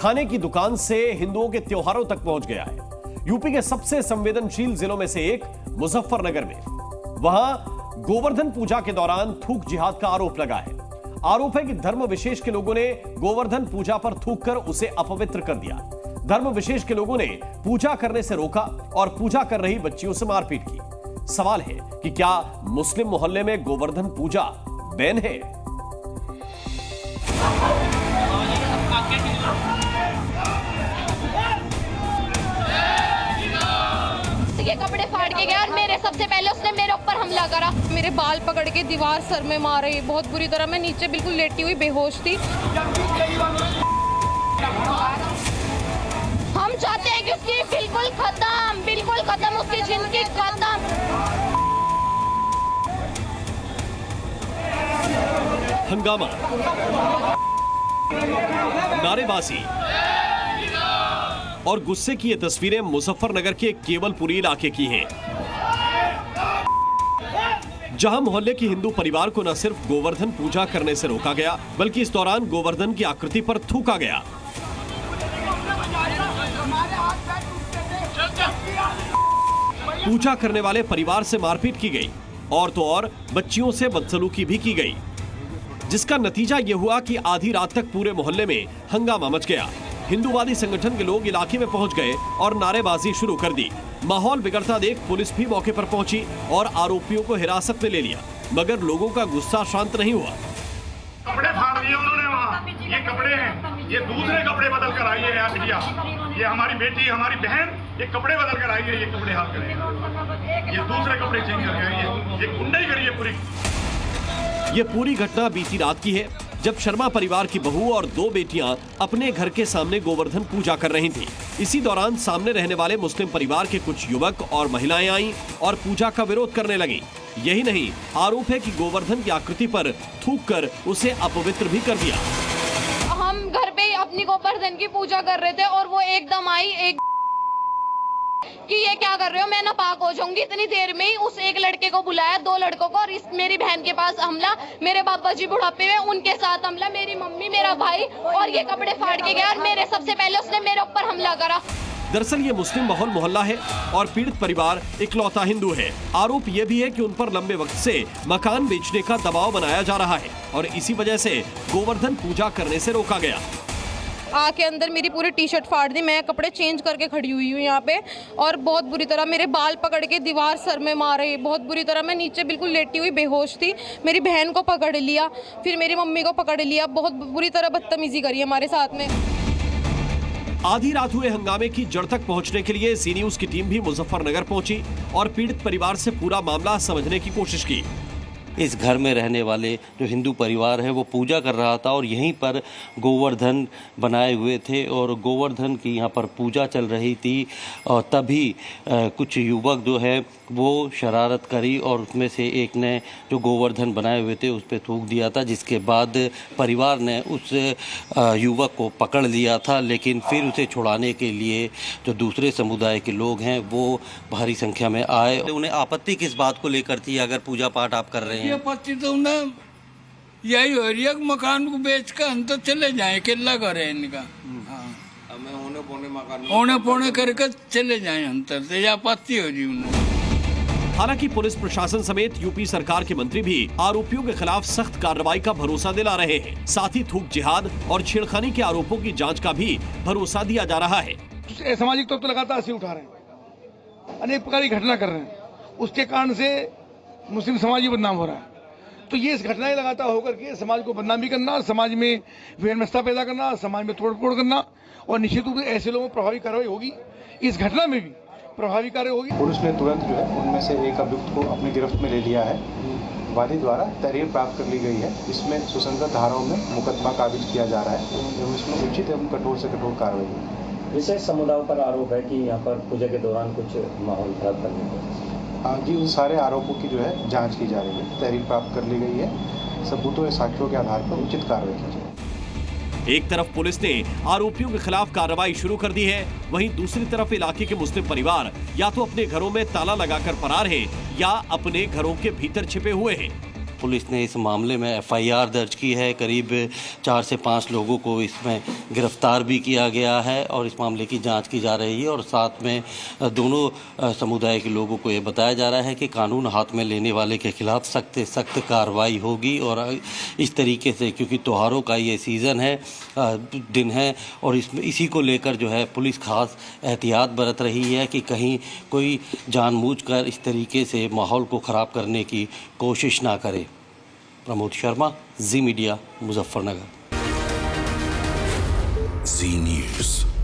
खाने की दुकान से हिंदुओं के त्योहारों तक पहुंच गया है। यूपी के सबसे संवेदनशील जिलों में से एक मुजफ्फरनगर में वहां गोवर्धन पूजा के दौरान थूक जिहाद का आरोप लगा है। आरोप है कि धर्म विशेष के लोगों ने गोवर्धन पूजा पर थूक कर उसे अपवित्र कर दिया। धर्म विशेष के लोगों ने पूजा करने से रोका और पूजा कर रही बच्चियों से मारपीट की। सवाल है कि क्या मुस्लिम मोहल्ले में गोवर्धन पूजा बैन है? ये कपड़े फाड़ के गया और मेरे सबसे पहले उसने मेरे ऊपर हमला करा। मेरे बाल पकड़ के दीवार सर में मारे बहुत बुरी तरह। मैं नीचे बिल्कुल लेटी हुई बेहोश थी। हम चाहते हैं कि उसकी बिल्कुल खत्म उसकी जिंदगी खत्म। हंगामा, नारेबाजी और गुस्से की ये तस्वीरें मुजफ्फरनगर के केवलपुरी इलाके की हैं, जहां मोहल्ले की हिंदू परिवार को न सिर्फ गोवर्धन पूजा करने से रोका गया, बल्कि इस दौरान गोवर्धन की आकृति पर थूका गया। पूजा करने वाले परिवार से मारपीट की गई और तो और बच्चियों से बदसलूकी भी की गई, जिसका नतीजा यह हुआ कि आधी रात तक पूरे मोहल्ले में हंगामा मच गया। हिंदूवादी संगठन के लोग इलाके में पहुंच गए और नारेबाजी शुरू कर दी। माहौल बिगड़ता देख पुलिस भी मौके पर पहुंची और आरोपियों को हिरासत में ले लिया, मगर लोगों का गुस्सा शांत नहीं हुआ। कपड़े फाड़ दिए उन्होंने वहाँ। ये कपड़े हैं, ये दूसरे कपड़े बदल कर आई है बिटिया। ये हमारी बेटी, हमारी बहन, ये कपड़े बदल कर आई है। ये कपड़े हाथ करें, ये दूसरे कपड़े चेंज करके आई है। ये गुंडाई करी है पूरी। ये पूरी घटना बीती रात की है, जब शर्मा परिवार की बहू और दो बेटियां अपने घर के सामने गोवर्धन पूजा कर रही थीं। इसी दौरान सामने रहने वाले मुस्लिम परिवार के कुछ युवक और महिलाएं आईं और पूजा का विरोध करने लगी। यही नहीं, आरोप है कि गोवर्धन की आकृति पर थूक कर उसे अपवित्र भी कर दिया। हम घर पे अपनी गोवर्धन की पूजा कर रहे थे और वो एकदम आई कि ये क्या कर रहे हो, मैं नापाक हो जाऊंगी। इतनी देर में ही उस एक लड़के को बुलाया, दो लड़कों को, और इस मेरी बहन के पास हमला, मेरे बाबा जी बुढ़ापे में उनके साथ हमला, मेरी मम्मी, मेरा भाई, और ये कपड़े फाड़ के गया और मेरे सबसे पहले उसने मेरे ऊपर हमला करा। दरअसल ये मुस्लिम बहुल मोहल्ला है और पीड़ित परिवार इकलौता हिंदू है। आरोप ये भी है कि उन पर लंबे वक्त से मकान बेचने का दबाव बनाया जा रहा है और इसी वजह से गोवर्धन पूजा करने से रोका गया। आके अंदर मेरी पूरी टी शर्ट फाड़ दी। मैं कपड़े चेंज करके खड़ी हुई हूँ यहाँ पे और बहुत बुरी तरह मेरे बाल पकड़ के दीवार सर में मारे बहुत बुरी तरह। मैं नीचे बिल्कुल लेटी हुई बेहोश थी। मेरी बहन को पकड़ लिया, फिर मेरी मम्मी को पकड़ लिया। बहुत बुरी तरह बदतमीजी करी हमारे साथ में। आधी रात हुए हंगामे की जड़ तक पहुंचने के लिए ज़ी न्यूज़ की टीम भी मुजफ्फरनगर पहुंची और पीड़ित परिवार से पूरा मामला समझने की कोशिश की। इस घर में रहने वाले जो हिंदू परिवार है वो पूजा कर रहा था और यहीं पर गोवर्धन बनाए हुए थे और गोवर्धन की यहाँ पर पूजा चल रही थी और तभी कुछ युवक जो है वो शरारत करी और उसमें से एक ने जो गोवर्धन बनाए हुए थे उस पर थूक दिया था, जिसके बाद परिवार ने उस युवक को पकड़ लिया था। लेकिन फिर उसे छुड़ाने के लिए जो दूसरे समुदाय के लोग हैं वो भारी संख्या में आए। उन्हें आपत्ति किस बात को लेकर थी अगर पूजा पाठ आप कर रहे हैं? आपत्ति तो उन्हें यही हो रही है कि मकान को बेच कर हम तो चले जाए, किला करे इनका। होने पौने करके चले जाए हम तो, ये आपत्ति हो रही उन्हें। हालांकि पुलिस प्रशासन समेत यूपी सरकार के मंत्री भी आरोपियों के खिलाफ सख्त कार्रवाई का भरोसा दिला रहे हैं। साथ ही थूक जिहाद और छेड़खानी के आरोपों की जांच का भी भरोसा दिया जा रहा है। सामाजिक तत्व लगातार ऐसे उठा रहे हैं, अनेक प्रकार की घटना कर रहे हैं, उसके कारण से मुस्लिम समाज ही बदनाम हो रहा है। तो ये इस घटनाएं लगातार होकर के समाज को बदनाम भी करना, समाज में व्यवस्था पैदा करना, समाज में तोड़-फोड़ करना और निश्चित रूप से ऐसे लोगों पर प्रभावी कार्रवाई होगी। इस घटना में भी प्रभावी कार्रवाई होगी। पुलिस ने तुरंत जो है उनमें से एक अभियुक्त को अपनी गिरफ्त में ले लिया है। वादी द्वारा तहरीर प्राप्त कर ली गई है। इसमें सुसंगत धाराओं में मुकदमा काबिज किया जा रहा है एवं इसमें उचित एवं कठोर से कठोर कार्रवाई होगी। विशेष समुदायों पर आरोप है कि यहाँ पर पूजा के दौरान कुछ माहौल खराब करने का। जी, उन सारे आरोपों की जो है जांच की जा रही है, तहरीर प्राप्त कर ली गई है। सबूतों या साक्ष्यों के आधार पर उचित कार्रवाई की जाएगी। एक तरफ पुलिस ने आरोपियों के खिलाफ कार्रवाई शुरू कर दी है, वहीं दूसरी तरफ इलाके के मुस्लिम परिवार या तो अपने घरों में ताला लगाकर फरार हैं या अपने घरों के भीतर छिपे हुए हैं। पुलिस ने इस मामले में FIR दर्ज की है। करीब 4 से 5 लोगों को इसमें गिरफ्तार भी किया गया है और इस मामले की जांच की जा रही है। और साथ में दोनों समुदाय के लोगों को ये बताया जा रहा है कि कानून हाथ में लेने वाले के खिलाफ सख्त से सख्त कार्रवाई होगी। और इस तरीके से, क्योंकि त्योहारों का ये सीज़न है, दिन है, और इसी को लेकर जो है पुलिस खास एहतियात बरत रही है कि कहीं कोई जानबूझकर इस तरीके से माहौल को ख़राब करने की कोशिश ना करे। प्रमोद शर्मा, जी मीडिया, मुजफ्फरनगर। जी न्यूज़।